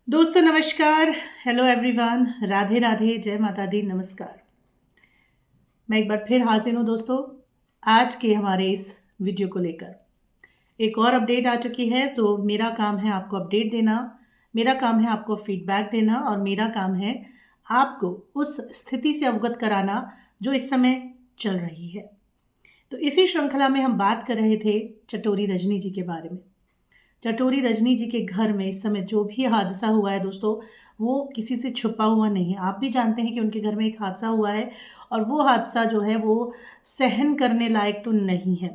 दोस्तों नमस्कार। Hello everyone, Radhe Radhe, जय माता दी, नमस्कार। मैं एक बार फिर हाजिर हूँ दोस्तों, आज के हमारे इस वीडियो को लेकर एक और अपडेट आ चुकी है। तो मेरा काम है आपको अपडेट देना, मेरा काम है आपको फीडबैक देना और मेरा काम है आपको उस स्थिति से अवगत कराना जो इस समय चल रही है। तो इसी श्रृंखला में हम बात कर रहे थे चटोरी रजनी जी के बारे में। चटोरी रजनी जी के घर में इस समय जो भी हादसा हुआ है दोस्तों, वो किसी से छुपा हुआ नहीं है। आप भी जानते हैं कि उनके घर में एक हादसा हुआ है और वो हादसा जो है वो सहन करने लायक तो नहीं है।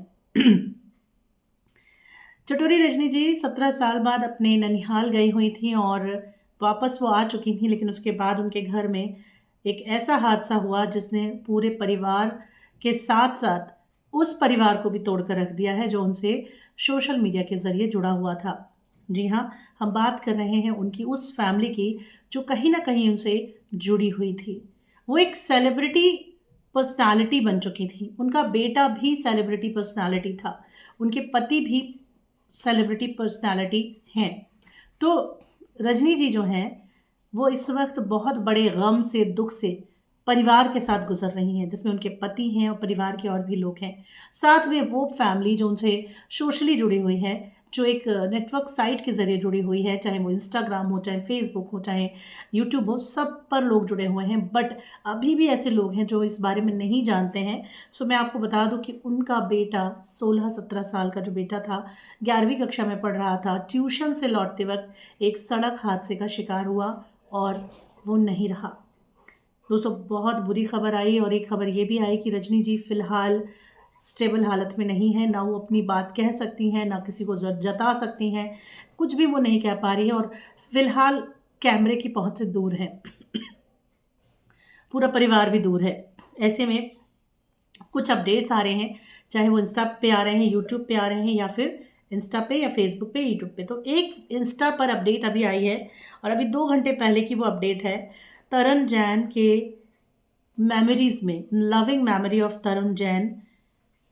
चटोरी रजनी जी 17 साल बाद अपने ननिहाल गई हुई थी और वापस वो आ चुकी थी, लेकिन उसके बाद उनके घर में एक ऐसा हादसा हुआ जिसने पूरे परिवार के साथ साथ उस परिवार को भी तोड़कर रख दिया है जो उनसे सोशल मीडिया के ज़रिए जुड़ा हुआ था। जी हाँ, हम बात कर रहे हैं उनकी उस फैमिली की जो कहीं ना कहीं उनसे जुड़ी हुई थी। वो एक सेलिब्रिटी पर्सनालिटी बन चुकी थी। उनका बेटा भी सेलिब्रिटी पर्सनालिटी था, उनके पति भी सेलिब्रिटी पर्सनालिटी हैं। तो रजनी जी जो हैं वो इस वक्त बहुत बड़े गम से, दुख से परिवार के साथ गुजर रही हैं, जिसमें उनके पति हैं और परिवार के और भी लोग हैं। साथ में वो फैमिली जो उनसे सोशली जुड़ी हुई है, जो एक नेटवर्क साइट के ज़रिए जुड़ी हुई है, चाहे वो इंस्टाग्राम हो, चाहे फेसबुक हो, चाहे यूट्यूब हो, सब पर लोग जुड़े हुए हैं। बट अभी भी ऐसे लोग हैं जो इस बारे में नहीं जानते हैं। सो मैं आपको बता दूं कि उनका बेटा 16-17 साल का जो बेटा था, 11वीं कक्षा में पढ़ रहा था, ट्यूशन से लौटते वक्त एक सड़क हादसे का शिकार हुआ और वो नहीं रहा। दोस्तों बहुत बुरी खबर आई और एक खबर ये भी आई कि रजनी जी फ़िलहाल स्टेबल हालत में नहीं है। ना वो अपनी बात कह सकती हैं, ना किसी को जता सकती हैं, कुछ भी वो नहीं कह पा रही है और फ़िलहाल कैमरे की पहुंच से दूर है। पूरा परिवार भी दूर है। ऐसे में कुछ अपडेट्स आ रहे हैं, चाहे वो इंस्टा पे आ रहे हैं, यूट्यूब पे आ रहे हैं, या फिर इंस्टा पे या फेसबुक पे, यूट्यूब पे। तो एक इंस्टा पर अपडेट अभी आई है और अभी 2 घंटे पहले की वो अपडेट है। तरण जैन के मेमोरीज में, लविंग मेमोरी ऑफ तरण जैन,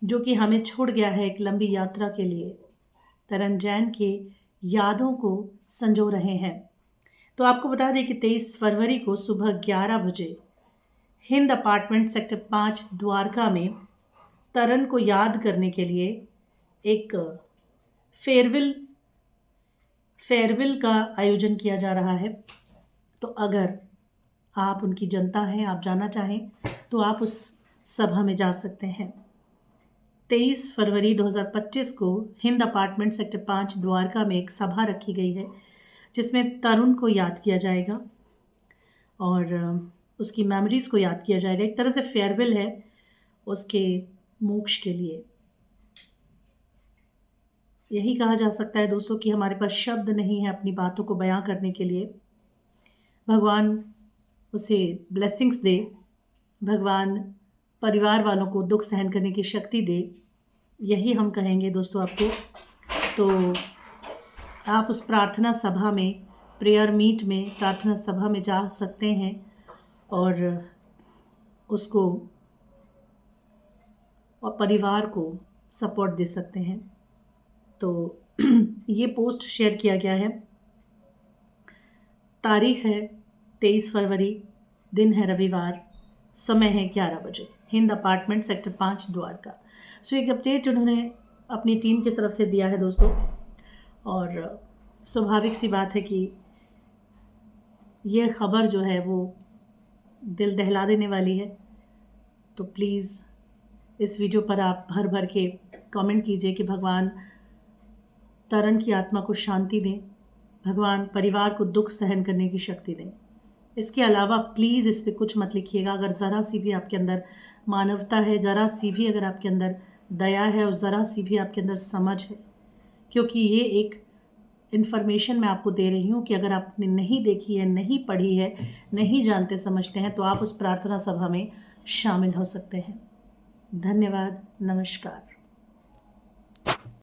जो कि हमें छोड़ गया है एक लंबी यात्रा के लिए, तरण जैन के यादों को संजो रहे हैं। तो आपको बता दें कि 23 फरवरी को सुबह 11 बजे हिंद अपार्टमेंट सेक्टर 5 द्वारका में तरण को याद करने के लिए एक फेयरवेल फेयरवेल का आयोजन किया जा रहा है। तो अगर आप उनकी जनता हैं, आप जाना चाहें, तो आप उस सभा में जा सकते हैं। 23 फरवरी 2025 को हिंद अपार्टमेंट सेक्टर 5 द्वारका में एक सभा रखी गई है जिसमें तरुण को याद किया जाएगा और उसकी मेमोरीज़ को याद किया जाएगा। एक तरह से फेयरवेल है उसके मोक्ष के लिए। यही कहा जा सकता है दोस्तों कि हमारे पास शब्द नहीं है अपनी बातों को बयां करने के लिए। भगवान उसे ब्लेसिंग्स दे, भगवान परिवार वालों को दुख सहन करने की शक्ति दे, यही हम कहेंगे दोस्तों आपको। तो आप उस प्रार्थना सभा में, प्रेयर मीट में, प्रार्थना सभा में जा सकते हैं और उसको और परिवार को सपोर्ट दे सकते हैं। तो ये पोस्ट शेयर किया गया है। तारीख है 23 फरवरी, दिन है रविवार, समय है 11 बजे, हिंद अपार्टमेंट सेक्टर 5 द्वारका। सो एक अपडेट उन्होंने अपनी टीम की तरफ से दिया है दोस्तों, और स्वाभाविक सी बात है कि ये खबर जो है वो दिल दहला देने वाली है। तो प्लीज़ इस वीडियो पर आप भर भर के कमेंट कीजिए कि भगवान तरण की आत्मा को शांति दें, भगवान परिवार को दुख सहन करने की शक्ति दें। इसके अलावा प्लीज़ इस पे कुछ मत लिखिएगा। अगर ज़रा सी भी आपके अंदर मानवता है, ज़रा सी भी अगर आपके अंदर दया है और ज़रा सी भी आपके अंदर समझ है, क्योंकि ये एक इन्फॉर्मेशन मैं आपको दे रही हूँ कि अगर आपने नहीं देखी है, नहीं पढ़ी है, नहीं जानते समझते हैं, तो आप उस प्रार्थना सभा में शामिल हो सकते हैं। धन्यवाद, नमस्कार।